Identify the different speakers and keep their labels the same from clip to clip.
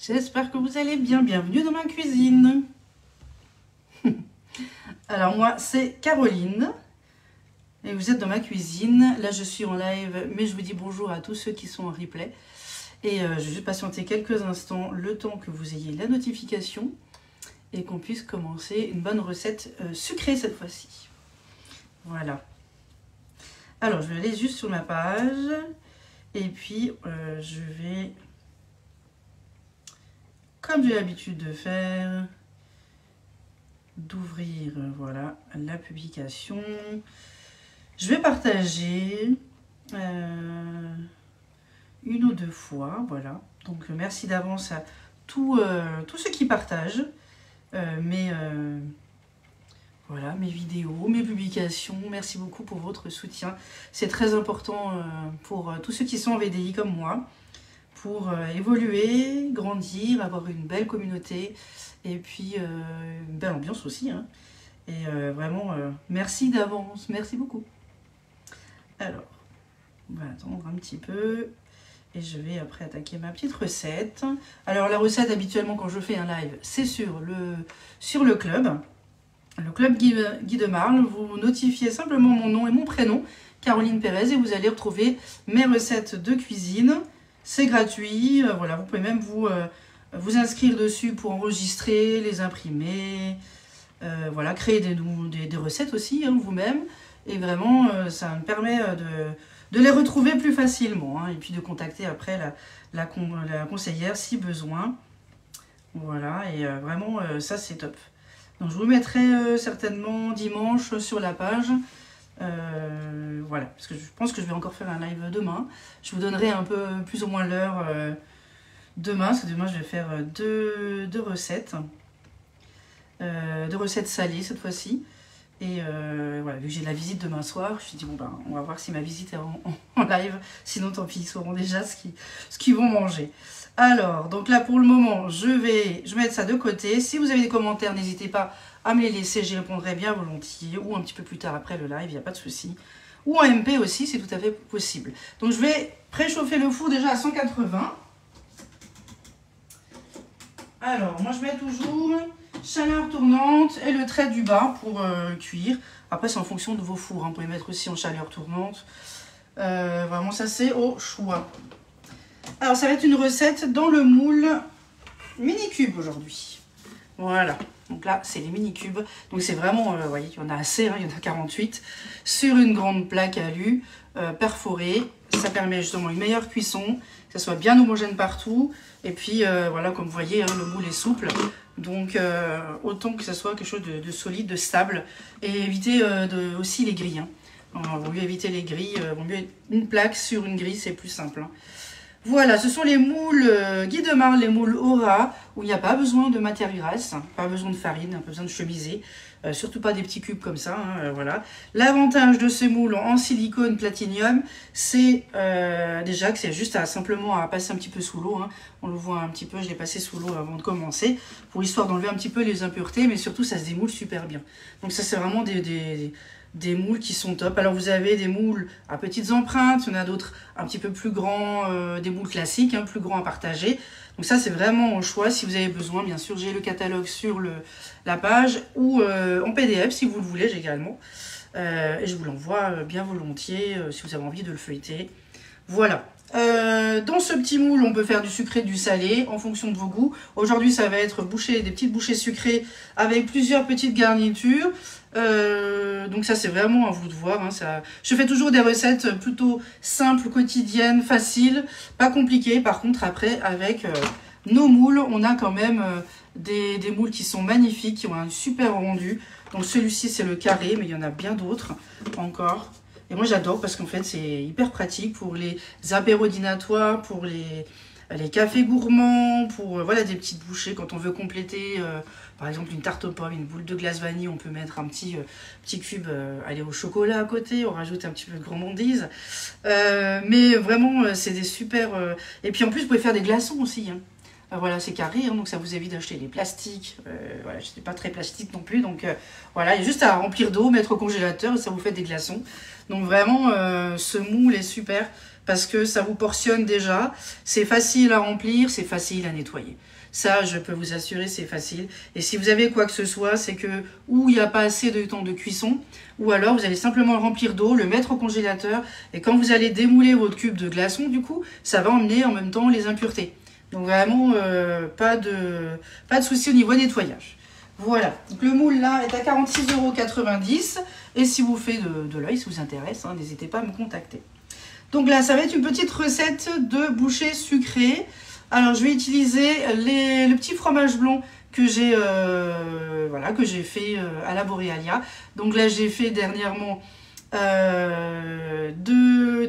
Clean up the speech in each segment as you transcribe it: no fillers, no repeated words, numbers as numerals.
Speaker 1: J'espère que vous allez bien. Bienvenue dans ma cuisine. Alors moi, c'est Caroline. Et vous êtes dans ma cuisine. Là, je suis en live, mais je vous dis bonjour à tous ceux qui sont en replay. Et je vais juste patienter quelques instants, le temps que vous ayez la notification et qu'on puisse commencer une bonne recette sucrée cette fois-ci. Voilà. Alors, je vais aller juste sur ma page. Et puis, je vais... Comme j'ai l'habitude de faire, d'ouvrir voilà, la publication. Je vais partager une ou deux fois, voilà. Donc merci d'avance à tous ceux qui partagent voilà, mes vidéos, mes publications. Merci beaucoup pour votre soutien. C'est très important pour tous ceux qui sont en VDI comme moi, pour évoluer, grandir, avoir une belle communauté et puis une belle ambiance aussi. Hein. Et vraiment, merci d'avance, merci beaucoup. Alors, on va attendre un petit peu et je vais après attaquer ma petite recette. Alors la recette, habituellement quand je fais un live, c'est sur le club. Le club Guy de Marle, vous notifiez simplement mon nom et mon prénom, Caroline Pérez, et vous allez retrouver mes recettes de cuisine. C'est gratuit, voilà, vous pouvez même vous inscrire dessus pour enregistrer, les imprimer, voilà, créer des recettes aussi hein, vous-même. Et vraiment, ça me permet de les retrouver plus facilement hein, et puis de contacter après la conseillère si besoin. Voilà, et vraiment, ça c'est top. Donc je vous mettrai certainement dimanche sur la page. Voilà, parce que je pense que je vais encore faire un live demain. Je vous donnerai un peu plus ou moins l'heure demain, parce que demain je vais faire deux recettes. Deux recettes salées cette fois-ci. Et voilà, vu que j'ai la visite demain soir, je me suis dit bon ben on va voir si ma visite est en live. Sinon tant pis, ils sauront déjà ce qu'ils vont manger. Alors, donc là pour le moment, je vais mettre ça de côté. Si vous avez des commentaires, n'hésitez pas à me les laisser, j'y répondrai bien volontiers. Ou un petit peu plus tard après le live, il n'y a pas de souci. Ou en MP aussi, c'est tout à fait possible. Donc je vais préchauffer le four déjà à 180. Alors, moi je mets toujours chaleur tournante et le trait du bas pour cuire. Après, c'est en fonction de vos fours. Hein. Vous pouvez mettre aussi en chaleur tournante. Vraiment, ça c'est au choix. Alors, ça va être une recette dans le moule mini-cube aujourd'hui. Voilà. Donc là, c'est les mini-cubes. Donc c'est vraiment, vous voyez, il y en a assez, hein, il y en a 48. Sur une grande plaque alu perforée. Ça permet justement une meilleure cuisson, que ça soit bien homogène partout. Et puis, voilà, comme vous voyez, hein, le moule est souple. Donc, autant que ça soit quelque chose de solide, de stable. Et éviter aussi les grilles. Hein. Vaut mieux éviter les grilles. Vaut mieux une plaque sur une grille, c'est plus simple. Hein. Voilà, ce sont les moules Guy de Marle, les moules Aura, où il n'y a pas besoin de matière grasse, pas besoin de farine, pas besoin de chemiser, surtout pas des petits cubes comme ça, hein, voilà. L'avantage de ces moules en silicone platinium, c'est déjà que c'est juste simplement à passer un petit peu sous l'eau, hein. On le voit un petit peu, je l'ai passé sous l'eau avant de commencer, pour histoire d'enlever un petit peu les impuretés, mais surtout ça se démoule super bien. Donc ça c'est vraiment des moules qui sont top. Alors vous avez des moules à petites empreintes, il y en a d'autres un petit peu plus grands, des moules classiques, hein, plus grands à partager. Donc ça c'est vraiment au choix si vous avez besoin. Bien sûr j'ai le catalogue sur la page ou en PDF si vous le voulez également. Et je vous l'envoie bien volontiers si vous avez envie de le feuilleter. Voilà. Dans ce petit moule, on peut faire du sucré, du salé, en fonction de vos goûts. Aujourd'hui, ça va être des petites bouchées sucrées avec plusieurs petites garnitures. Donc ça, c'est vraiment à vous de voir. Hein, je fais toujours des recettes plutôt simples, quotidiennes, faciles, pas compliquées. Par contre, après, avec nos moules, on a quand même des moules qui sont magnifiques, qui ont un super rendu. Donc celui-ci, c'est le carré, mais il y en a bien d'autres encore. Et moi j'adore parce qu'en fait c'est hyper pratique pour les apéros dînatoires, pour les cafés gourmands, pour voilà, des petites bouchées quand on veut compléter par exemple une tarte aux pommes, une boule de glace vanille, on peut mettre un petit cube aller au chocolat à côté, on rajoute un petit peu de gourmandise. Mais vraiment c'est des super... Et puis en plus vous pouvez faire des glaçons aussi. Hein. Voilà, c'est carré, hein, donc ça vous évite d'acheter les plastiques. Voilà, je n'étais pas très plastique non plus, donc voilà, il y a juste à remplir d'eau, mettre au congélateur et ça vous fait des glaçons. Donc vraiment, ce moule est super parce que ça vous portionne déjà. C'est facile à remplir, c'est facile à nettoyer. Ça, je peux vous assurer, c'est facile. Et si vous avez quoi que ce soit, c'est que ou il n'y a pas assez de temps de cuisson, ou alors vous allez simplement le remplir d'eau, le mettre au congélateur, et quand vous allez démouler votre cube de glaçons, du coup, ça va emmener en même temps les impuretés. Donc vraiment, pas de souci au niveau nettoyage. Voilà, donc le moule là est à 46,90 €. Et si vous faites de l'œil, si vous intéresse, hein, n'hésitez pas à me contacter. Donc là, ça va être une petite recette de bouchées sucrées. Alors, je vais utiliser le petit fromage blanc que j'ai voilà, que j'ai fait à la Borealia. Donc là, j'ai fait dernièrement des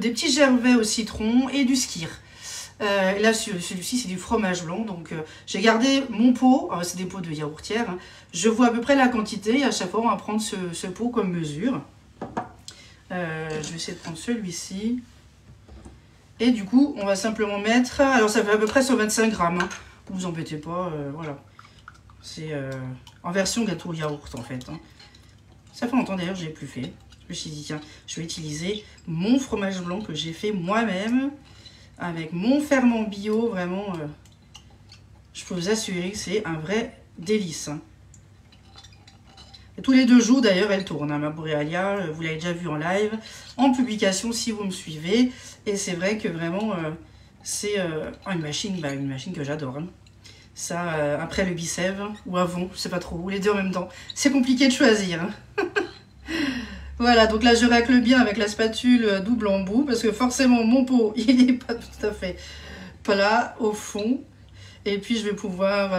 Speaker 1: petits gervais au citron et du skyr. Là, celui-ci, c'est du fromage blanc. Donc, j'ai gardé mon pot. C'est des pots de yaourtière. Hein. Je vois à peu près la quantité. Et à chaque fois, on va prendre ce pot comme mesure. Je vais essayer de prendre celui-ci. Et du coup, on va simplement mettre... Alors, ça fait à peu près 125 grammes. Hein. Ne vous embêtez pas. Voilà. C'est en version gâteau yaourt, en fait. Hein. Ça fait longtemps, d'ailleurs, je n'ai plus fait. Je me suis dit, tiens, je vais utiliser mon fromage blanc que j'ai fait moi-même. Avec mon ferment bio, vraiment, je peux vous assurer que c'est un vrai délice. Hein. Et tous les 2 jours, d'ailleurs, elle tourne. Hein, ma Borealia, vous l'avez déjà vu en live, en publication si vous me suivez. Et c'est vrai que vraiment, c'est une machine que j'adore. Hein. Ça, après le Bicève, ou avant, je sais pas trop, ou les deux en même temps. C'est compliqué de choisir. Hein. Voilà, donc là je racle bien avec la spatule double embout parce que forcément mon pot il n'est pas tout à fait plat au fond. Et puis je vais pouvoir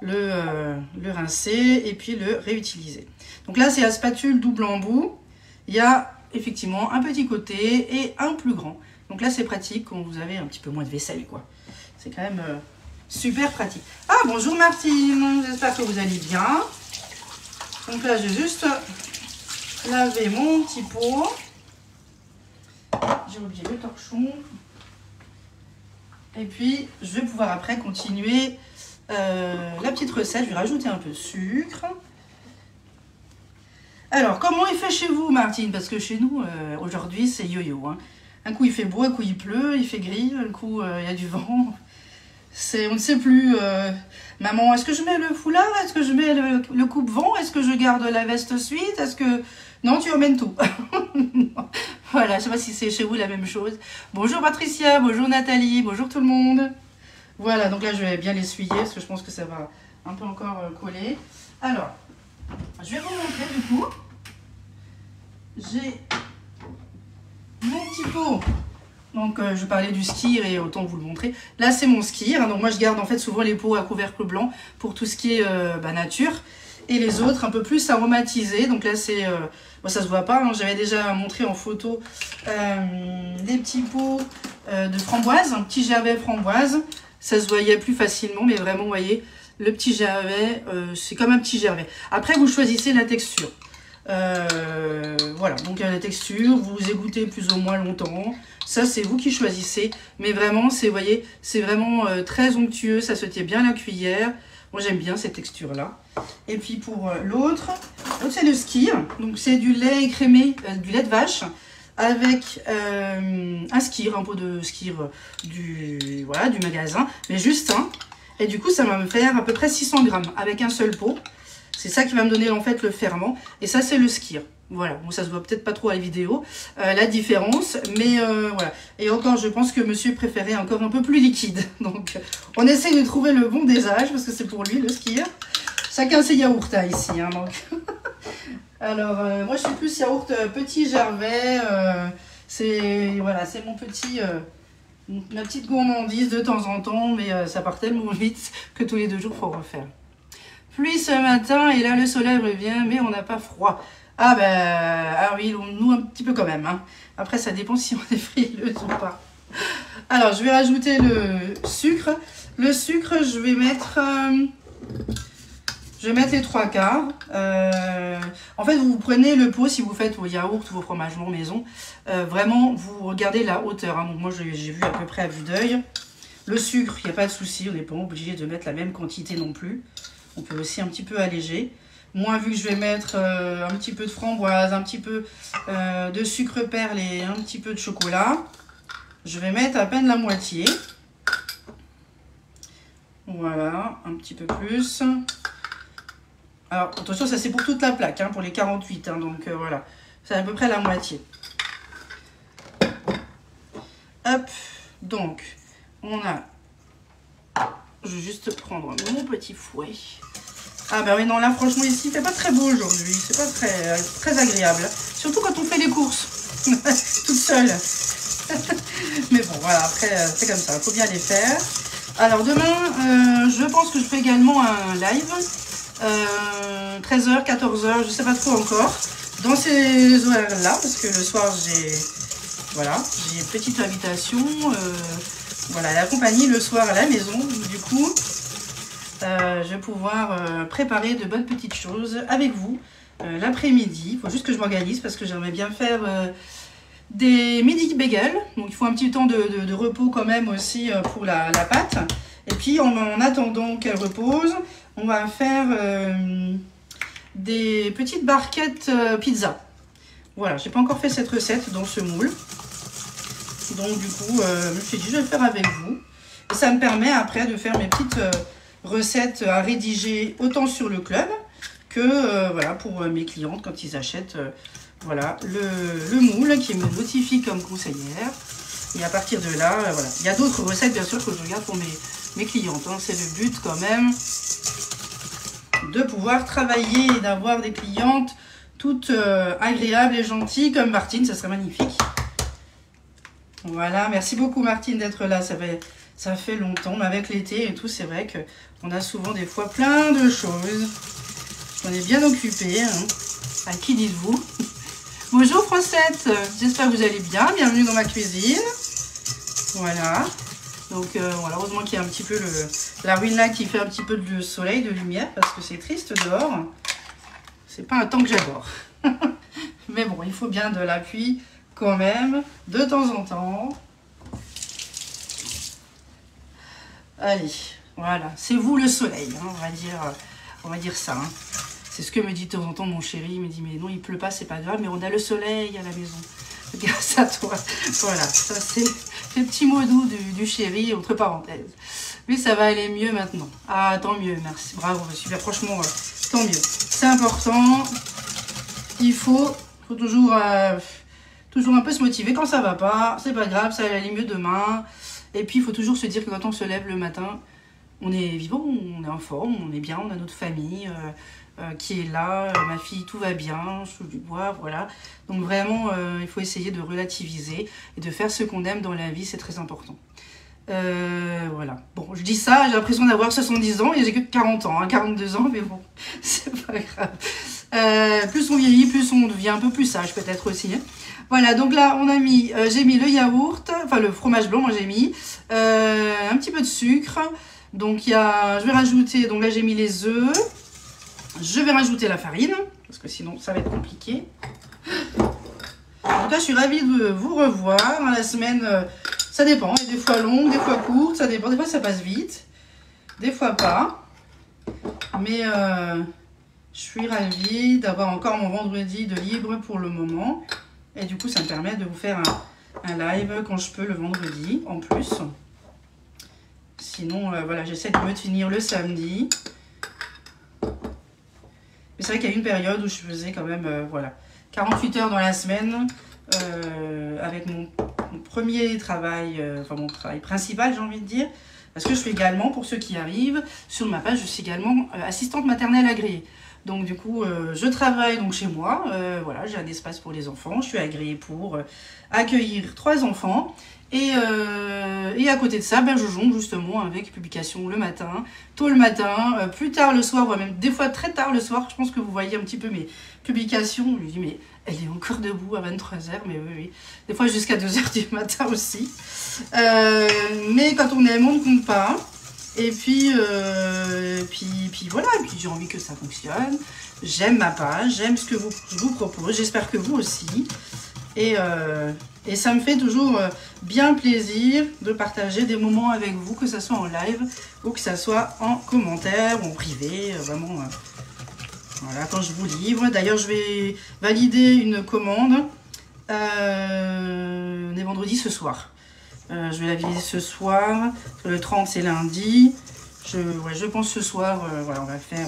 Speaker 1: le rincer et puis le réutiliser. Donc là c'est la spatule double embout. Il y a effectivement un petit côté et un plus grand. Donc là c'est pratique quand vous avez un petit peu moins de vaisselle quoi. C'est quand même super pratique. Ah bonjour Martine, j'espère que vous allez bien. Donc là j'ai juste... laver mon petit pot. J'ai oublié le torchon. Et puis, je vais pouvoir après continuer la petite recette. Je vais rajouter un peu de sucre. Alors, comment il fait chez vous, Martine? Parce que chez nous, aujourd'hui, c'est yo-yo. Hein. Un coup, il fait beau, un coup, il pleut, il fait gris, un coup, il y a du vent. On ne sait plus. Maman, est-ce que je mets le foulard? Est-ce que je mets le coupe-vent? Est-ce que je garde la veste suite? Est-ce que... Non, tu emmènes tout. Voilà, je ne sais pas si c'est chez vous la même chose. Bonjour Patricia, bonjour Nathalie, bonjour tout le monde. Voilà, donc là, je vais bien l'essuyer parce que je pense que ça va un peu encore coller. Alors, je vais vous montrer du coup. J'ai mon petit pot. Donc, je parlais du skyr et autant vous le montrer. Là, c'est mon skyr. Hein, donc, moi, je garde en fait souvent les pots à couvercle blanc pour tout ce qui est nature. Et les autres, un peu plus aromatisés. Donc là, c'est... bon, ça se voit pas. Hein, j'avais déjà montré en photo des petits pots de framboise. Un petit gervais framboise. Ça se voyait plus facilement. Mais vraiment, vous voyez, le petit gervais, c'est comme un petit gervais. Après, vous choisissez la texture. Voilà, donc la texture, vous égouttez plus ou moins longtemps. Ça, c'est vous qui choisissez. Mais vraiment, vous voyez, c'est vraiment très onctueux. Ça se tient bien à la cuillère. Moi, j'aime bien cette texture-là. Et puis, pour l'autre, c'est le skyr. Donc, c'est du lait écrémé, du lait de vache, avec un skyr, un pot de skyr du magasin. Mais juste un. Et du coup, ça va me faire à peu près 600 grammes avec un seul pot. C'est ça qui va me donner en fait le ferment. Et ça, c'est le skyr. Voilà, bon, ça se voit peut-être pas trop à la vidéo, la différence, mais voilà. Et encore, je pense que monsieur préférait encore un peu plus liquide. Donc, on essaie de trouver le bon dosage, parce que c'est pour lui, le skyr. Chacun ses yaourts hein, ici. Hein, donc. Alors, moi, je suis plus yaourt petit gervais. Voilà, c'est mon petit... ma petite gourmandise de temps en temps, mais ça part tellement vite que tous les 2 jours, il faut refaire. Pluie ce matin, et là, le soleil revient, mais on n'a pas froid. Ah oui, nous un petit peu quand même. Hein. Après, ça dépend si on est frileuse ou pas. Alors, je vais rajouter le sucre. Le sucre, je vais mettre les 3/4. En fait, vous prenez le pot si vous faites vos yaourts ou vos fromages blancs maison. Vraiment, vous regardez la hauteur. Hein. Donc, moi, j'ai vu à peu près à vue d'œil. Le sucre, il n'y a pas de souci. On n'est pas obligé de mettre la même quantité non plus. On peut aussi un petit peu alléger. Moi, vu que je vais mettre un petit peu de framboise, un petit peu de sucre perlé, un petit peu de chocolat, je vais mettre à peine la moitié. Voilà, un petit peu plus. Alors, attention, ça c'est pour toute la plaque, hein, pour les 48. Hein, donc voilà, c'est à peu près la moitié. Hop, donc, on a... Je vais juste prendre mon petit fouet. Ah bah oui, non, là, franchement, ici, il fait pas très beau aujourd'hui. C'est pas très agréable. Surtout quand on fait les courses. Toute seule. Mais bon, voilà, après, c'est comme ça. Il faut bien les faire. Alors, demain, je pense que je fais également un live. 13h, 14h, je sais pas trop encore. Dans ces horaires-là, parce que le soir, voilà, j'ai une petite invitation. Voilà, la compagnie le soir à la maison. Du coup, je vais pouvoir préparer de bonnes petites choses avec vous l'après-midi. Il faut juste que je m'organise parce que j'aimerais bien faire des midi bagels. Donc, il faut un petit temps de repos quand même aussi pour la pâte. Et puis, en attendant qu'elle repose, on va faire des petites barquettes pizza. Voilà, j'ai pas encore fait cette recette dans ce moule. Donc du coup, je me suis dit, je vais le faire avec vous. Et ça me permet après de faire mes petites recettes à rédiger autant sur le club que voilà, pour mes clientes quand ils achètent voilà, le moule qui me notifie comme conseillère. Et à partir de là, voilà. Il y a d'autres recettes bien sûr que je regarde pour mes clientes. Hein. C'est le but quand même de pouvoir travailler et d'avoir des clientes toutes agréables et gentilles comme Martine, ça serait magnifique. Voilà, merci beaucoup Martine d'être là, ça fait longtemps, mais avec l'été et tout, c'est vrai qu'on a souvent des fois plein de choses. On est bien occupé, hein. À qui dites-vous? Bonjour Francette, j'espère que vous allez bien, bienvenue dans ma cuisine. Voilà, donc voilà, heureusement qu'il y a un petit peu la ruine là qui fait un petit peu de soleil, de lumière, parce que c'est triste dehors. C'est pas un temps que j'adore. Mais bon, il faut bien de l'appui quand même, de temps en temps. Allez, voilà, c'est vous le soleil, hein, on va dire ça. Hein. C'est ce que me dit de temps en temps mon chéri, il me dit, mais non, il pleut pas, c'est pas grave, mais on a le soleil à la maison. Grâce à toi. Voilà, ça c'est le petit mot doux du chéri, entre parenthèses. Lui, ça va aller mieux maintenant. Ah, tant mieux, merci, bravo, super, franchement, tant mieux. C'est important, il faut toujours un peu se motiver quand ça va pas, c'est pas grave, ça va aller mieux demain. Et puis il faut toujours se dire que quand on se lève le matin, on est vivant, on est en forme, on est bien, on a notre famille qui est là, ma fille, tout va bien, je touche du bois, voilà. Donc vraiment, il faut essayer de relativiser et de faire ce qu'on aime dans la vie, c'est très important. Voilà. Bon, je dis ça, j'ai l'impression d'avoir 70 ans et j'ai que 40 ans, hein, 42 ans, mais bon, c'est pas grave. Plus on vieillit, plus on devient un peu plus sage peut-être aussi. Hein. Voilà, donc là, on a mis, j'ai mis le yaourt, enfin le fromage blanc, moi j'ai mis, un petit peu de sucre. Donc je vais rajouter, donc là j'ai mis les œufs, je vais rajouter la farine, parce que sinon ça va être compliqué. En tout cas, je suis ravie de vous revoir. La semaine, ça dépend, il y a des fois longues, des fois courtes, ça dépend, des fois ça passe vite, des fois pas. Mais je suis ravie d'avoir encore mon vendredi de libre pour le moment. Et du coup, ça me permet de vous faire un live quand je peux le vendredi en plus. Sinon, voilà, j'essaie de me tenir le samedi. Mais c'est vrai qu'il y a une période où je faisais quand même, voilà, 48 heures dans la semaine avec mon premier travail, enfin mon travail principal, j'ai envie de dire. Parce que je fais également, pour ceux qui arrivent, sur ma page, je suis également assistante maternelle agréée. Donc du coup, je travaille donc chez moi, voilà, j'ai un espace pour les enfants, je suis agréée pour accueillir 3 enfants. Et à côté de ça, ben, je jongle justement avec publication le matin, tôt le matin, plus tard le soir, voire même des fois très tard le soir. Je pense que vous voyez un petit peu mes publications. Je me dis, mais elle est encore debout à 23h, mais oui. Des fois jusqu'à 2h du matin aussi. Mais quand on aime, on ne compte pas. Et puis voilà, et puis j'ai envie que ça fonctionne. J'aime ma page, j'aime ce que je vous propose, j'espère que vous aussi. Et ça me fait toujours bien plaisir de partager des moments avec vous, que ce soit en live ou que ce soit en commentaire ou en privé, vraiment. Voilà, quand je vous livre. D'ailleurs, je vais valider une commande des vendredis ce soir. Je vais la valider ce soir. Le 30, c'est lundi. Je pense ce soir, voilà, on va faire...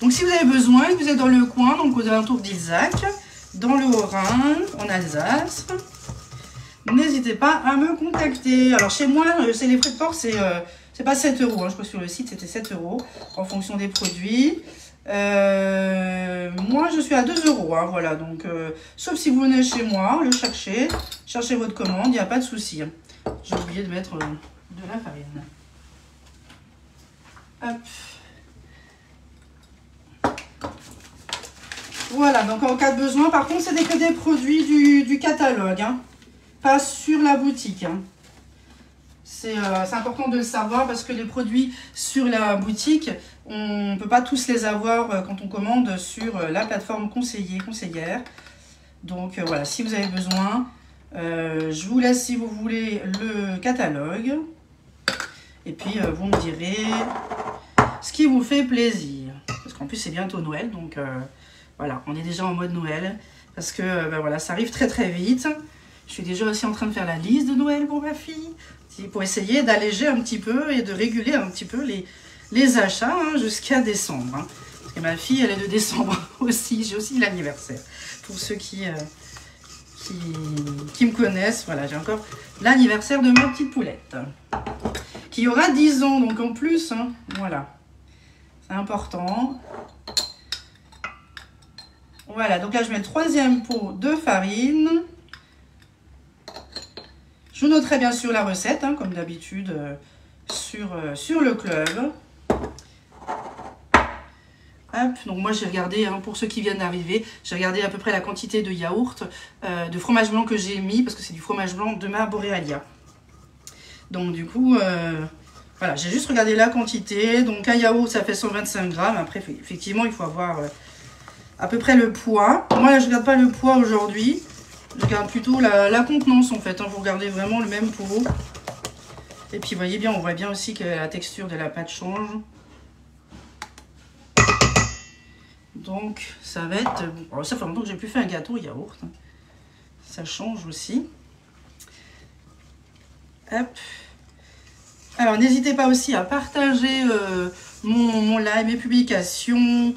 Speaker 1: Donc si vous avez besoin, que vous êtes dans le coin, donc aux alentours d'Ilzac, dans le Haut-Rhin, en Alsace, n'hésitez pas à me contacter. Alors chez moi, c'est les frais de port, c'est pas 7 €. Hein, je crois que sur le site, c'était 7 € en fonction des produits. Moi, je suis à 2 €. Hein, voilà, donc, sauf si vous venez chez moi, le chercher votre commande, il n'y a pas de souci. Hein. J'ai oublié de mettre de la farine. Hop. Voilà, donc en cas de besoin, par contre, c'est que des produits du catalogue, hein, pas sur la boutique. Hein. C'est important de le savoir parce que les produits sur la boutique, on ne peut pas tous les avoir quand on commande sur la plateforme conseillère. Donc voilà, si vous avez besoin, je vous laisse si vous voulez le catalogue. Et puis vous me direz ce qui vous fait plaisir. Parce qu'en plus c'est bientôt Noël, donc voilà, on est déjà en mode Noël. Parce que ben voilà, ça arrive très très vite. Je suis déjà aussi en train de faire la liste de Noël pour ma fille. Pour essayer d'alléger un petit peu et de réguler un petit peu les achats hein, jusqu'à décembre. Hein. Parce que ma fille, elle est de décembre aussi. J'ai aussi l'anniversaire. Pour ceux qui me connaissent, voilà, j'ai encore l'anniversaire de ma petite poulette. Qui aura 10 ans, donc en plus, hein, voilà. C'est important. Voilà, donc là, je mets le 3e pot de farine. Je vous noterai bien sûr la recette, hein, comme d'habitude, sur le club. Hop, donc moi j'ai regardé, hein, pour ceux qui viennent d'arriver, j'ai regardé à peu près la quantité de yaourt, de fromage blanc que j'ai mis, parce que c'est du fromage blanc de ma Borealia. Donc du coup, voilà, j'ai juste regardé la quantité. Donc un yaourt, ça fait 125 grammes. Après, effectivement, il faut avoir à peu près le poids. Moi, là, je ne regarde pas le poids aujourd'hui. Je regarde plutôt la contenance en fait, hein. Vous regardez vraiment le même pot. Et puis vous voyez bien, on voit bien aussi que la texture de la pâte change. Donc ça va être... Bon, ça fait longtemps que j'ai plus fait un gâteau yaourt. Hein. Ça change aussi. Hop. Alors n'hésitez pas aussi à partager mon live, mes publications.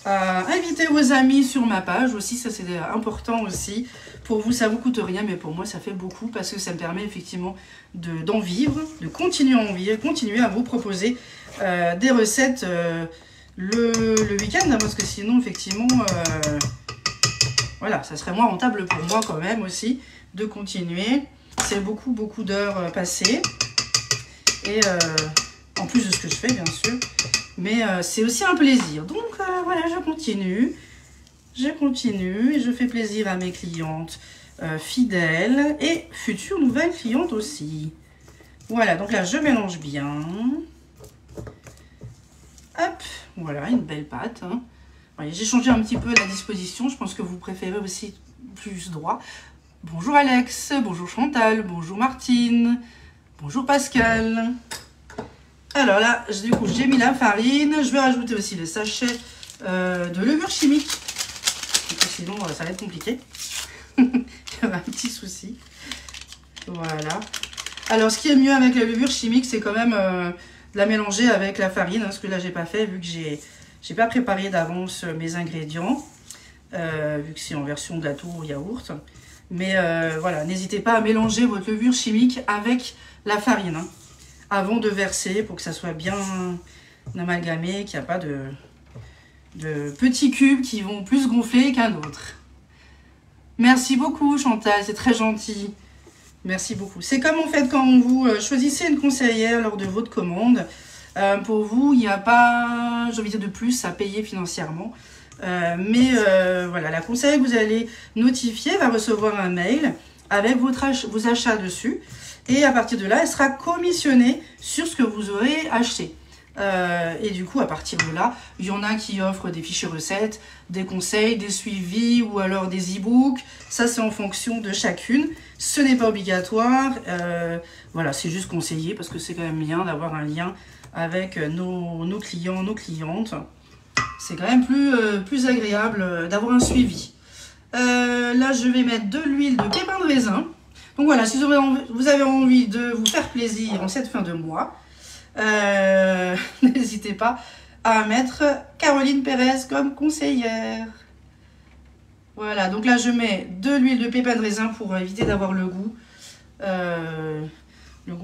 Speaker 1: Invitez vos amis sur ma page aussi, ça c'est important aussi. Pour vous, ça ne vous coûte rien, mais pour moi, ça fait beaucoup parce que ça me permet effectivement d'en vivre, de continuer à en vivre, continuer à vous proposer des recettes le week-end, hein, parce que sinon, effectivement, voilà, ça serait moins rentable pour moi quand même aussi de continuer. C'est beaucoup d'heures passées et en plus de ce que je fais, bien sûr. Mais c'est aussi un plaisir. Donc voilà, je continue et je fais plaisir à mes clientes fidèles et futures nouvelles clientes aussi. Voilà, donc là, je mélange bien. Hop, voilà, une belle pâte. Hein. J'ai changé un petit peu la disposition. Je pense que vous préférez aussi plus droit. Bonjour Alex, bonjour Chantal, bonjour Martine, bonjour Pascal. Alors là, du coup, j'ai mis la farine. Je vais rajouter aussi le sachet de levure chimique. Parce que sinon, ça va être compliqué. Il y aura un petit souci. Voilà. Alors, ce qui est mieux avec la levure chimique, c'est quand même de la mélanger avec la farine. Hein, ce que là, j'ai pas fait, vu que j'ai pas préparé d'avance mes ingrédients. Vu que c'est en version gâteau ou yaourt. Mais voilà, n'hésitez pas à mélanger votre levure chimique avec la farine. Hein, avant de verser pour que ça soit bien amalgamé, qu'il n'y a pas de petits cubes qui vont plus gonfler qu'un autre. Merci beaucoup Chantal, c'est très gentil. Merci beaucoup. C'est comme en fait quand vous choisissez une conseillère lors de votre commande. Pour vous, il n'y a pas, j'ai envie de dire, de plus à payer financièrement. Voilà, la conseillère que vous allez notifier va recevoir un mail avec vos achats dessus. Et à partir de là, elle sera commissionnée sur ce que vous aurez acheté. Et du coup, à partir de là, il y en a qui offrent des fichiers recettes, des conseils, des suivis ou alors des e-books. Ça, c'est en fonction de chacune. Ce n'est pas obligatoire. Voilà, c'est juste conseillé parce que c'est quand même bien d'avoir un lien avec nos clients, nos clientes. C'est quand même plus agréable d'avoir un suivi. Là, je vais mettre de l'huile de pépins de raisin. Donc voilà, si vous avez envie de vous faire plaisir en cette fin de mois, n'hésitez pas à mettre Caroline Pérez comme conseillère. Voilà, donc là je mets de l'huile de pépins de raisin pour éviter d'avoir le goût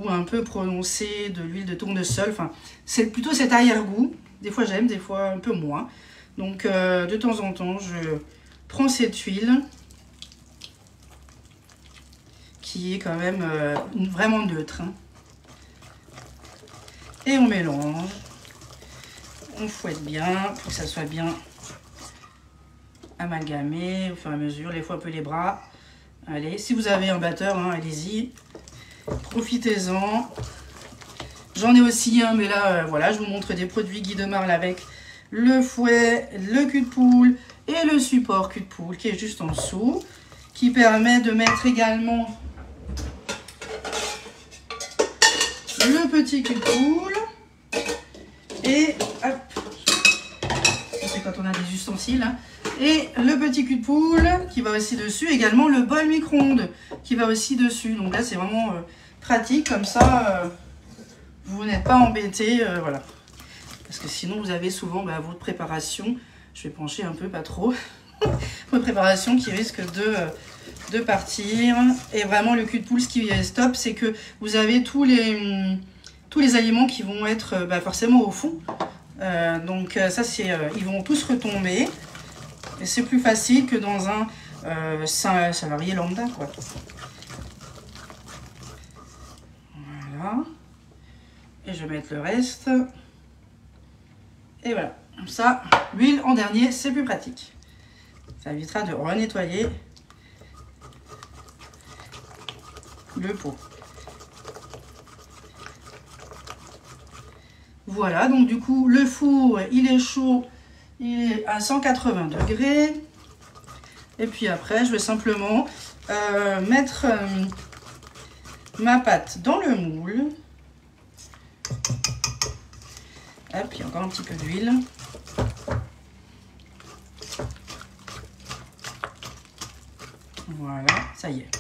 Speaker 1: un peu prononcé de l'huile de tournesol. Enfin, c'est plutôt cet arrière-goût. Des fois j'aime, des fois un peu moins. Donc de temps en temps, je prends cette huile qui est quand même vraiment neutre. Hein. Et on mélange. On fouette bien pour que ça soit bien amalgamé au fur et à mesure. Les fois un peu les bras. Allez, si vous avez un batteur, hein, allez-y. Profitez-en. J'en ai aussi un, mais là, voilà, je vous montre des produits Guy de Marle avec le fouet, le cul de poule et le support cul de poule qui est juste en dessous, qui permet de mettre également le petit cul de poule. Et hop, c'est quand on a des ustensiles. Hein. Et le petit cul de poule qui va aussi dessus. Également le bol micro-ondes qui va aussi dessus. Donc là, c'est vraiment pratique. Comme ça, vous n'êtes pas embêté. Voilà. Parce que sinon, vous avez souvent votre préparation. Je vais pencher un peu, pas trop. Votre préparation qui risque de partir. Et vraiment, le cul de poule, ce qui est stop, c'est que vous avez tous les aliments qui vont être forcément au fond. Donc ça, ils vont tous retomber. Et c'est plus facile que dans un salarié lambda, quoi. Voilà. Et je vais mettre le reste. Et voilà. Comme ça, l'huile en dernier, c'est plus pratique. Ça évitera de renettoyer le pot. Voilà, donc du coup, le four, il est chaud, il est à 180 degrés. Et puis après, je vais simplement mettre ma pâte dans le moule. Hop, il y a encore un petit peu d'huile. Voilà, ça y est.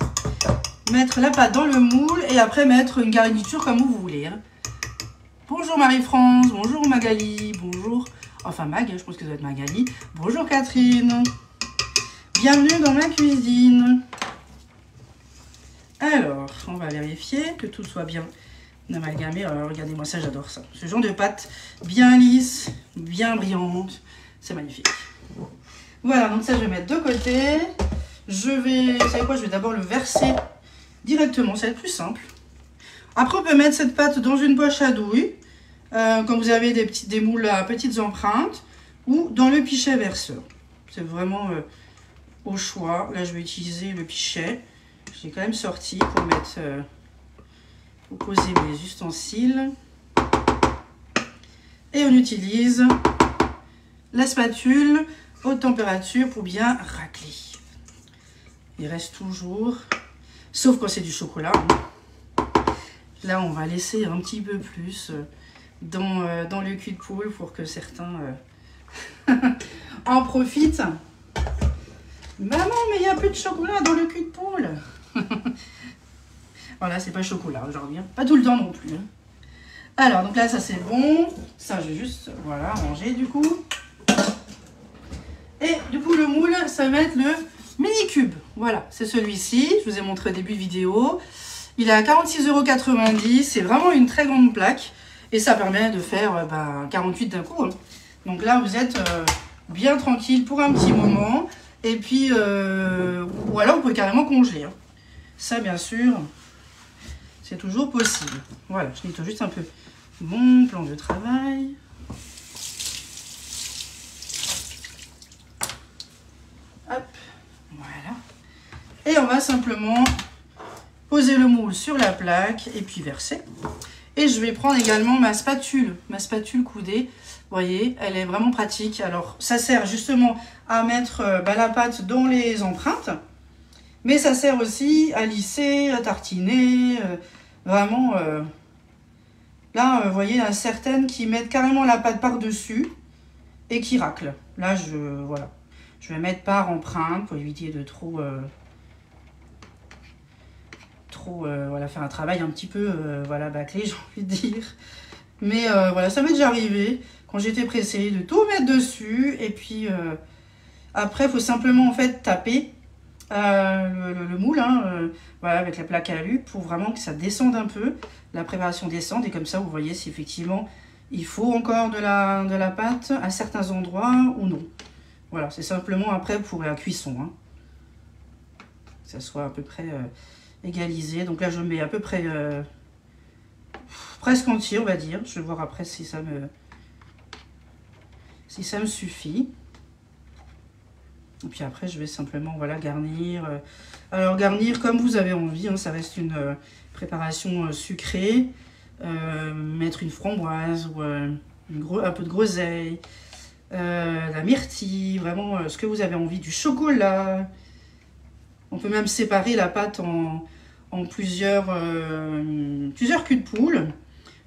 Speaker 1: Mettre la pâte dans le moule et après mettre une garniture comme vous voulez. Hein. Bonjour Marie-France, bonjour Magali, bonjour... Enfin Mag, je pense que ça doit être Magali. Bonjour Catherine. Bienvenue dans ma cuisine. Alors, on va vérifier que tout soit bien amalgamé. Alors regardez-moi ça, j'adore ça. Ce genre de pâte bien lisse, bien brillante. C'est magnifique. Voilà, donc ça je vais mettre de côté. Vous savez quoi, je vais d'abord le verser directement, ça va être plus simple. Après, on peut mettre cette pâte dans une poche à douille, quand vous avez des moules à petites empreintes, ou dans le pichet verseur. C'est vraiment au choix. Là, je vais utiliser le pichet. Je l'ai quand même sorti pour mettre, pour poser mes ustensiles. Et on utilise la spatule haute température pour bien racler. Il reste toujours, sauf quand c'est du chocolat. Là, on va laisser un petit peu plus dans le cul de poule pour que certains en profitent. Maman, mais il n'y a plus de chocolat dans le cul de poule. Voilà, c'est pas chocolat aujourd'hui. Hein. Pas tout le temps non plus. Hein. Alors, donc là, ça c'est bon. Ça, je vais juste, voilà, ranger du coup. Et du coup, le moule, ça va être le mini cube. Voilà, c'est celui-ci. Je vous ai montré au début de vidéo. Il est à 46,90 €. C'est vraiment une très grande plaque. Et ça permet de faire 48 d'un coup. Hein. Donc là, vous êtes bien tranquille pour un petit moment. Et puis, ou alors, vous pouvez carrément congeler. Hein. Ça, bien sûr, c'est toujours possible. Voilà, je nettoie juste un peu mon plan de travail. Hop, voilà. Et on va simplement poser le moule sur la plaque et puis verser. Et je vais prendre également ma spatule coudée. Vous voyez, elle est vraiment pratique. Alors, ça sert justement à mettre la pâte dans les empreintes. Mais ça sert aussi à lisser, à tartiner. Vraiment, là, vous voyez, il y a certaines qui mettent carrément la pâte par-dessus et qui raclent. Là, voilà. Je vais mettre par empreinte pour éviter de trop voilà, faire un travail un petit peu voilà, bâclé, j'ai envie de dire. Mais voilà, ça m'est déjà arrivé quand j'étais pressée de tout mettre dessus. Et puis après, il faut simplement en fait taper le moule, hein, voilà, avec la plaque à alu pour vraiment que ça descende un peu, la préparation descende. Et comme ça, vous voyez si effectivement il faut encore de la pâte à certains endroits ou non. Voilà, c'est simplement après pour la cuisson, hein, que ça soit à peu près égalisé. Donc là, je mets à peu près presque entier, on va dire. Je vais voir après si ça me suffit. Et puis après, je vais simplement voilà, garnir. Alors, garnir comme vous avez envie. Hein, ça reste une préparation sucrée. Mettre une framboise ou un peu de groseille. La myrtille. Vraiment, ce que vous avez envie. Du chocolat. On peut même séparer la pâte en plusieurs culs de poule.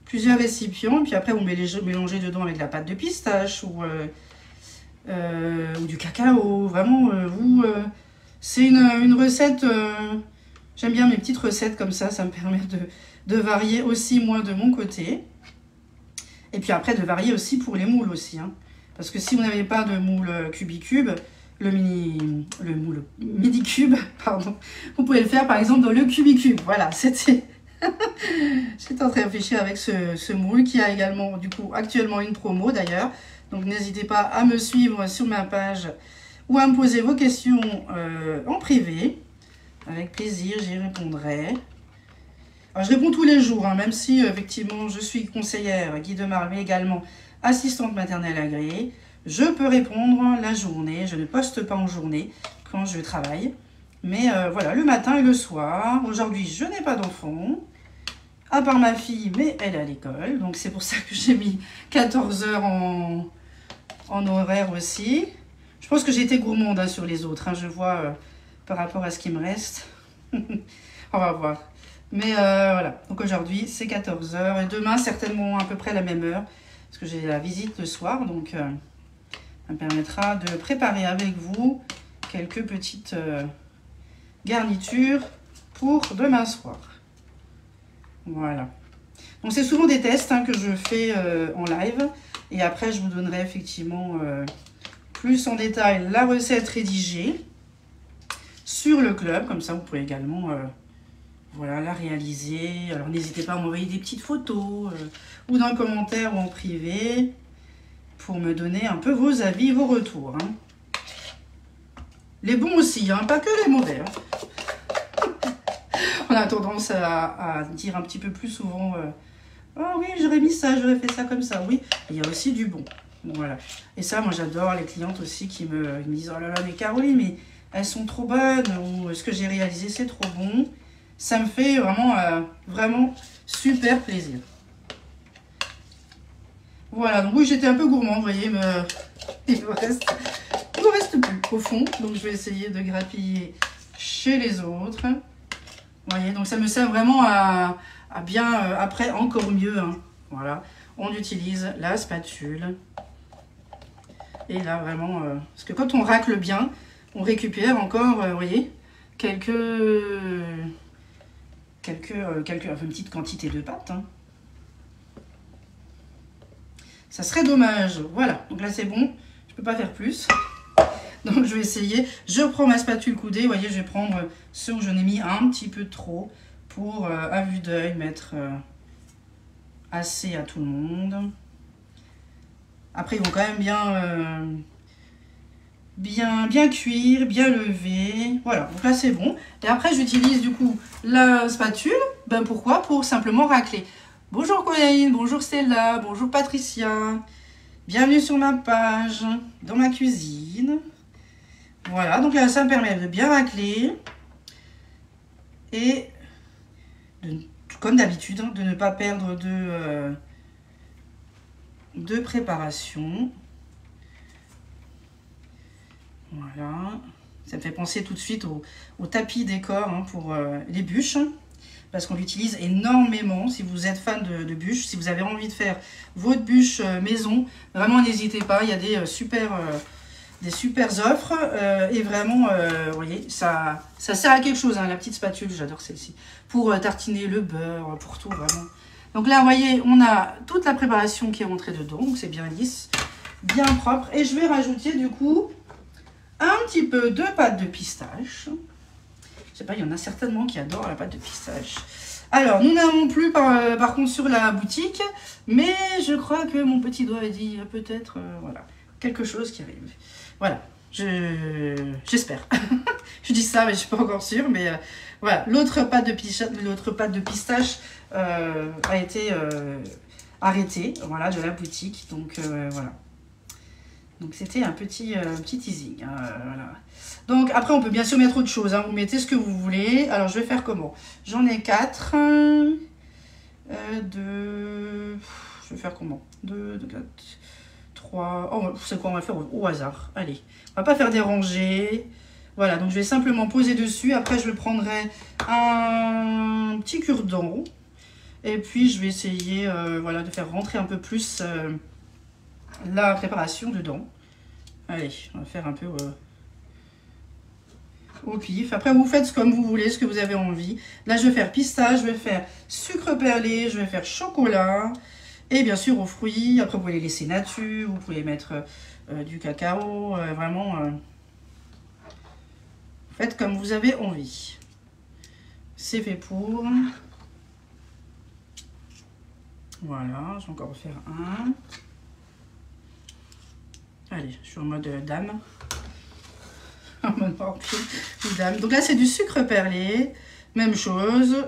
Speaker 1: Plusieurs récipients. Et puis après, vous mélangez dedans avec la pâte de pistache ou du cacao. Vraiment, c'est une recette. J'aime bien mes petites recettes comme ça. Ça me permet de varier aussi moi de mon côté. Et puis après, de varier aussi pour les moules aussi. Hein. Parce que si vous n'avez pas de moule cubicube, le moule midi-cube, pardon, vous pouvez le faire par exemple dans le cubicube. Voilà, c'était... J'étais en train de réfléchir avec ce moule qui a également, du coup, actuellement une promo d'ailleurs. Donc, n'hésitez pas à me suivre sur ma page ou à me poser vos questions en privé. Avec plaisir, j'y répondrai. Alors, je réponds tous les jours, hein, même si, effectivement, je suis conseillère guide de marque, mais également assistante maternelle agréée. Je peux répondre la journée. Je ne poste pas en journée quand je travaille. Mais voilà, le matin et le soir. Aujourd'hui, je n'ai pas d'enfant. À part ma fille, mais elle est à l'école. Donc, c'est pour ça que j'ai mis 14 heures en horaire aussi. Je pense que j'ai été gourmande hein, sur les autres. Hein, je vois par rapport à ce qui me reste. On va voir. Mais voilà. Donc, aujourd'hui, c'est 14 heures. Et demain, certainement à peu près la même heure. Parce que j'ai la visite le soir. Donc, ça me permettra de préparer avec vous quelques petites garnitures pour demain soir. Voilà. Donc, c'est souvent des tests hein, que je fais en live. Et après, je vous donnerai effectivement plus en détail la recette rédigée sur le club. Comme ça, vous pouvez également voilà, la réaliser. Alors, n'hésitez pas à m'envoyer des petites photos ou dans le commentaire ou en privé pour me donner un peu vos avis, vos retours. Hein. Les bons aussi, hein, pas que les mauvais. Hein. On a tendance à dire un petit peu plus souvent oh oui, j'aurais mis ça, j'aurais fait ça comme ça. Oui, il y a aussi du bon. Bon, voilà. Et ça, moi, j'adore les clientes aussi qui me disent oh là là, mais Caroline, mais elles sont trop bonnes ou ce que j'ai réalisé, c'est trop bon. Ça me fait vraiment super plaisir. Voilà, donc oui, j'étais un peu gourmand, vous voyez, mais il me reste plus au fond. Donc, je vais essayer de grappiller chez les autres. Vous voyez, donc ça me sert vraiment à bien, après, encore mieux. Hein. Voilà, on utilise la spatule. Et là, vraiment, parce que quand on racle bien, on récupère encore, vous voyez, une petite quantité de pâte. Hein. Ça serait dommage. Voilà, donc là, c'est bon. Je ne peux pas faire plus. Donc, je vais essayer. Je reprends ma spatule coudée. Vous voyez, je vais prendre ceux où je n'ai mis un petit peu trop pour, à vue d'œil, mettre assez à tout le monde. Après, ils vont quand même bien cuire, bien lever. Voilà, donc là, c'est bon. Et après, j'utilise du coup la spatule. Ben, pourquoi? Pour simplement racler. Bonjour Coraline, bonjour Stella, bonjour Patricia. Bienvenue sur ma page, dans ma cuisine. Voilà, donc là, ça me permet de bien racler. Et, comme d'habitude, hein, de ne pas perdre de préparation. Voilà. Ça me fait penser tout de suite au tapis décor hein, pour les bûches. Parce qu'on l'utilise énormément. Si vous êtes fan de bûches, si vous avez envie de faire votre bûche maison, vraiment n'hésitez pas. Il y a des super offres. Et vraiment, vous voyez, ça sert à quelque chose. Hein, la petite spatule, j'adore celle-ci. Pour tartiner le beurre, pour tout, vraiment. Donc là, vous voyez, on a toute la préparation qui est rentrée dedans. Donc c'est bien lisse, bien propre. Et je vais rajouter du coup un petit peu de pâte de pistache. Je sais pas, il y en a certainement qui adorent la pâte de pistache. Alors, nous n'avons plus par contre sur la boutique, mais je crois que mon petit doigt a dit peut-être, voilà, quelque chose qui arrive. Voilà, j'espère. Je dis ça, mais je suis pas encore sûre, mais voilà, l'autre pâte de pistache a été arrêtée, voilà, de la boutique, donc voilà. Donc c'était un petit teasing, voilà. Donc après on peut bien sûr mettre autre chose, hein. Vous mettez ce que vous voulez. Alors je vais faire comment? J'en ai 4. Je vais faire comment? 2, 4, 3. Oh, c'est quoi, on va faire au hasard. Allez, on va pas faire des rangées. Voilà, donc je vais simplement poser dessus. Après je prendrai un petit cure-dent. Et puis je vais essayer voilà, de faire rentrer un peu plus la préparation dedans. Allez, on va faire un peu au pif. Après, vous faites comme vous voulez, ce que vous avez envie. Là, je vais faire pistache, je vais faire sucre perlé, je vais faire chocolat. Et bien sûr, aux fruits. Après, vous pouvez les laisser nature, vous pouvez mettre du cacao. Vraiment, faites comme vous avez envie. C'est fait pour. Voilà, je vais encore faire un. Allez, je suis en mode dame. En mode vampire ou dame. Donc là, c'est du sucre perlé. Même chose.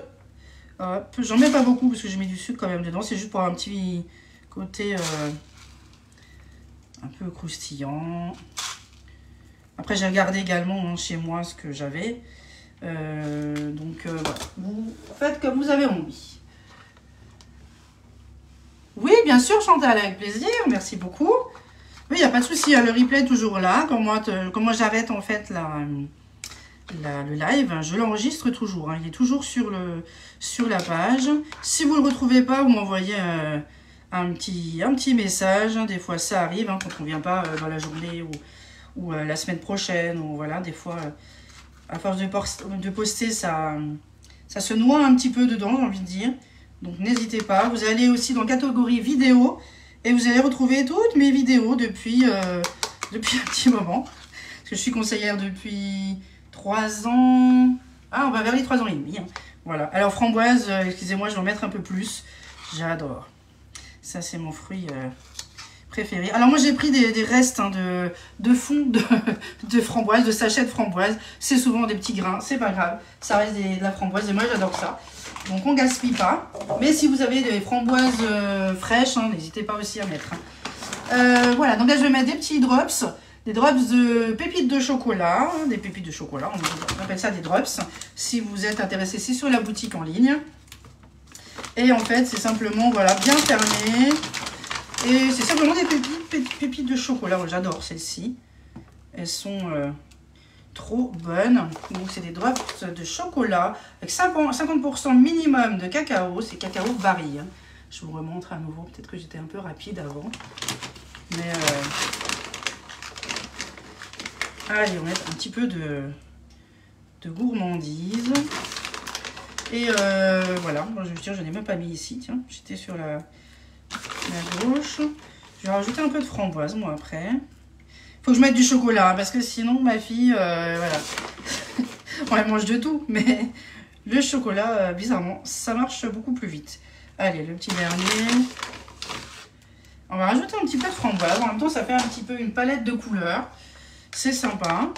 Speaker 1: Hop. J'en mets pas beaucoup parce que j'ai mis du sucre quand même dedans. C'est juste pour avoir un petit côté un peu croustillant. Après, j'ai regardé également hein, chez moi ce que j'avais. Donc, voilà. Vous faites comme vous avez envie. Oui, bien sûr, Chantal, avec plaisir. Merci beaucoup. Oui, il n'y a pas de souci, hein, le replay est toujours là. Quand moi j'arrête en fait le live, je l'enregistre toujours. Hein, il est toujours sur la page. Si vous ne le retrouvez pas, vous m'envoyez un petit message. Hein, des fois ça arrive hein, quand on ne vient pas dans la journée ou la semaine prochaine. Ou voilà, des fois, à force de poster, ça se noie un petit peu dedans, j'ai envie de dire. Donc n'hésitez pas. Vous allez aussi dans la catégorie vidéo. Et vous allez retrouver toutes mes vidéos depuis un petit moment. Parce que je suis conseillère depuis 3 ans. Ah, on va vers les 3 ans et demi. Hein. Voilà. Alors, framboise, excusez-moi, je vais en mettre un peu plus. J'adore. Ça, c'est mon fruit préféré. Alors, moi, j'ai pris des restes hein, de fond de framboise, de sachets de framboise. C'est souvent des petits grains. C'est pas grave. Ça reste de la framboise et moi, j'adore ça. Donc on gaspille pas. Mais si vous avez des framboises fraîches, hein, n'hésitez pas aussi à mettre. Hein. Voilà, donc là je vais mettre des petits drops. Des drops de pépites de chocolat. Des pépites de chocolat, on appelle ça des drops. Si vous êtes intéressé, c'est sur la boutique en ligne. Et en fait, c'est simplement, voilà, bien fermé. Et c'est simplement des pépites de chocolat. J'adore celles-ci. Elles sont... trop bonne. Donc c'est des drops de chocolat avec 50% minimum de cacao. C'est cacao Barry. Hein. Je vous remontre à nouveau. Peut-être que j'étais un peu rapide avant. Mais allez, on va mettre un petit peu de gourmandise. Et voilà. Moi, je veux dire, je n'ai même pas mis ici. Tiens, j'étais sur la gauche. Je vais rajouter un peu de framboise, moi, après. Faut que je mette du chocolat, parce que sinon, ma fille, voilà. On elle mange de tout, mais le chocolat, bizarrement, ça marche beaucoup plus vite. Allez, le petit dernier. On va rajouter un petit peu de framboise. En même temps, ça fait un petit peu une palette de couleurs. C'est sympa.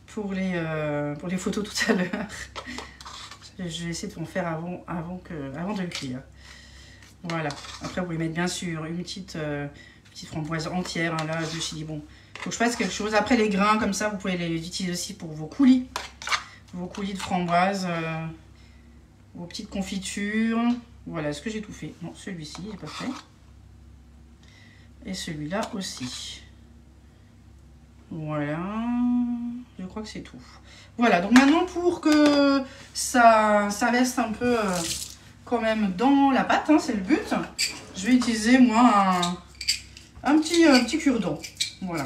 Speaker 1: Pour les photos tout à l'heure. Je vais essayer de en faire avant de le cuire. Voilà. Après, vous pouvez mettre bien sûr une petite framboise entière. Hein, là, je me suis dit, bon, il faut que je fasse quelque chose. Après, les grains, comme ça, vous pouvez les utiliser aussi pour vos coulis. Vos coulis de framboise. Vos petites confitures. Voilà, est-ce que j'ai tout fait? Non, celui-ci, j'ai pas fait. Et celui-là aussi. Voilà. Je crois que c'est tout. Voilà, donc maintenant, pour que ça reste un peu quand même dans la pâte, hein, c'est le but, je vais utiliser, moi, un petit cure-dent. Voilà.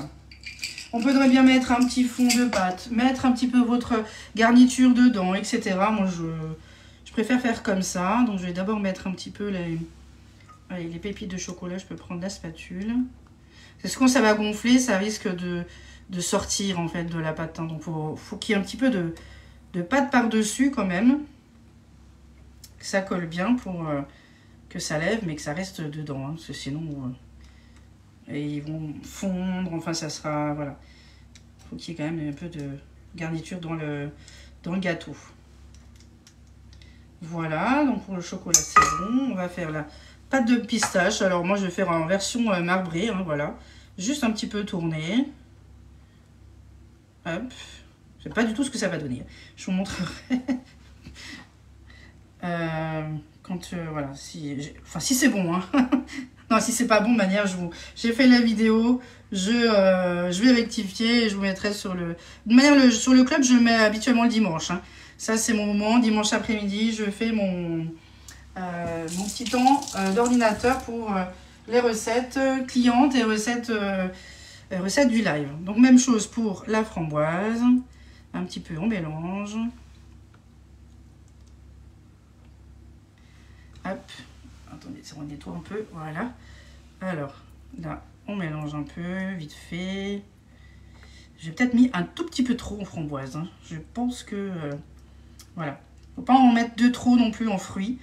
Speaker 1: On peut très bien mettre un petit fond de pâte, mettre un petit peu votre garniture dedans, etc. Moi, je Je préfère faire comme ça. Donc je vais d'abord mettre un petit peu les pépites de chocolat. Je peux prendre la spatule. Parce que quand ça va gonfler, ça risque de sortir en fait de la pâte. Hein. Donc faut qu'il y ait un petit peu de pâte par-dessus quand même. Que ça colle bien pour que ça lève, mais que ça reste dedans. Hein, parce que sinon, et ils vont fondre. Enfin, ça sera... Voilà. Faut qu'il y ait quand même un peu de garniture dans le gâteau. Voilà. Donc pour le chocolat, c'est bon. On va faire la pâte de pistache. Alors moi, je vais faire en version marbrée. Hein, voilà. Juste un petit peu tourner. Hop. Je sais pas du tout ce que ça va donner. Je vous montrerai. Voilà, si c'est bon, hein. Non, si c'est pas bon, de manière, j'ai fait la vidéo, je vais rectifier et je vous mettrai sur le... De manière, sur le club, je le mets habituellement le dimanche, hein. Ça, c'est mon moment, dimanche après-midi, je fais mon petit temps d'ordinateur pour les recettes clientes et recettes du live. Donc, même chose pour la framboise, un petit peu on mélange. Hop, attendez, on nettoie un peu, voilà. Alors, là, on mélange un peu, vite fait. J'ai peut-être mis un tout petit peu trop en framboise, hein. Je pense que, voilà. Faut pas en mettre de trop non plus en fruits.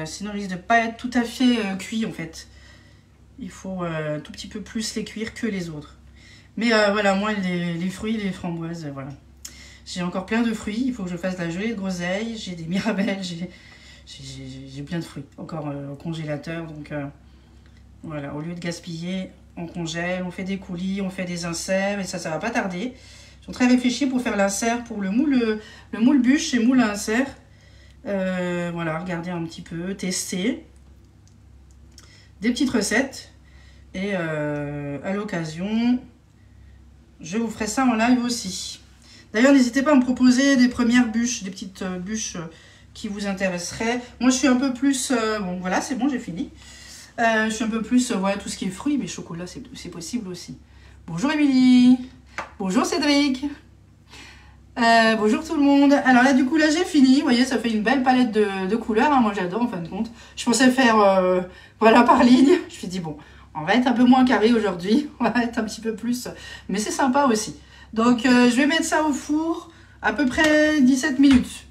Speaker 1: Sinon, il risque de pas être tout à fait cuit, en fait. Il faut un tout petit peu plus les cuire que les autres. Mais voilà, moi, les fruits, les framboises, voilà. J'ai encore plein de fruits. Il faut que je fasse de la gelée de groseille. J'ai des mirabelles, j'ai plein de fruits encore au congélateur, donc voilà, au lieu de gaspiller, on congèle, on fait des coulis, on fait des inserts, et ça va pas tarder. Je suis en train de réfléchir pour faire l'insert pour le moule bûche et moule à insert. Voilà, regardez un petit peu, tester des petites recettes, et à l'occasion, je vous ferai ça en live aussi. D'ailleurs, n'hésitez pas à me proposer des premières bûches, des petites bûches qui vous intéresserait. Moi, je suis un peu plus... bon, voilà, c'est bon, j'ai fini. Je suis un peu plus... voilà, tout ce qui est fruits, mais chocolat, c'est possible aussi. Bonjour, Émilie. Bonjour, Cédric. Bonjour, tout le monde. Alors là, du coup, là, j'ai fini. Vous voyez, ça fait une belle palette de couleurs. Hein. Moi, j'adore, en fin de compte. Je pensais faire, voilà, par ligne. Je me suis dit, bon, on va être un peu moins carré aujourd'hui. On va être un petit peu plus... Mais c'est sympa aussi. Donc, je vais mettre ça au four à peu près 17 minutes.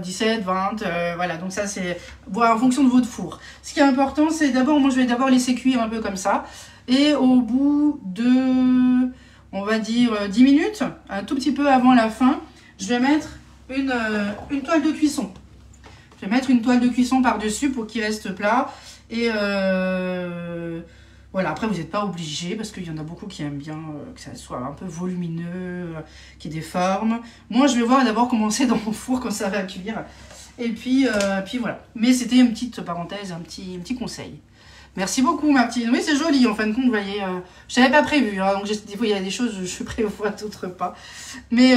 Speaker 1: 17, 20, voilà, donc ça c'est voir en fonction de votre four. Ce qui est important, c'est d'abord, moi je vais d'abord laisser cuire un peu comme ça, et au bout de, on va dire 10 minutes, un tout petit peu avant la fin, je vais mettre une toile de cuisson. Je vais mettre une toile de cuisson par-dessus pour qu'il reste plat, et voilà, après vous n'êtes pas obligé, parce qu'il y en a beaucoup qui aiment bien que ça soit un peu volumineux, qu'il y ait des formes. Moi, je vais voir d'abord comment c'est dans mon four quand ça va cuire. Et puis voilà. Mais c'était une petite parenthèse, un petit conseil. Merci beaucoup, Martine. Oui, c'est joli, en fin de compte, vous voyez. Je n'avais pas prévu, hein, donc des fois, il y a des choses que je prévois, d'autres pas. Mais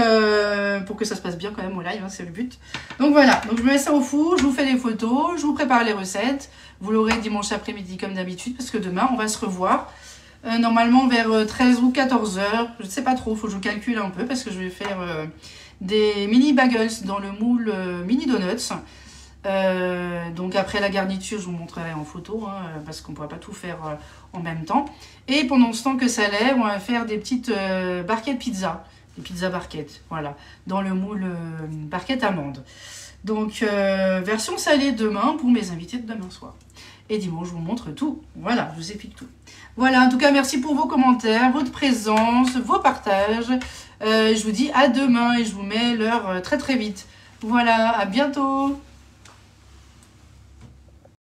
Speaker 1: pour que ça se passe bien quand même au live, hein, c'est le but. Donc voilà, donc je mets ça au four, je vous fais des photos, je vous prépare les recettes. Vous l'aurez dimanche après-midi comme d'habitude, parce que demain, on va se revoir. Normalement, vers 13 ou 14 heures. Je ne sais pas trop, il faut que je calcule un peu, parce que je vais faire des mini bagels dans le moule mini donuts. Donc après la garniture, je vous montrerai en photo, hein, parce qu'on ne pourra pas tout faire en même temps. Et pendant ce temps que ça lève, on va faire des petites barquettes pizza, des pizzas barquettes, voilà, dans le moule barquette amande. Donc version salée demain pour mes invités de demain soir. Et dimanche, je vous montre tout. Voilà, je vous explique tout. Voilà, en tout cas, merci pour vos commentaires, votre présence, vos partages. Je vous dis à demain et je vous mets l'heure très très vite. Voilà, à bientôt.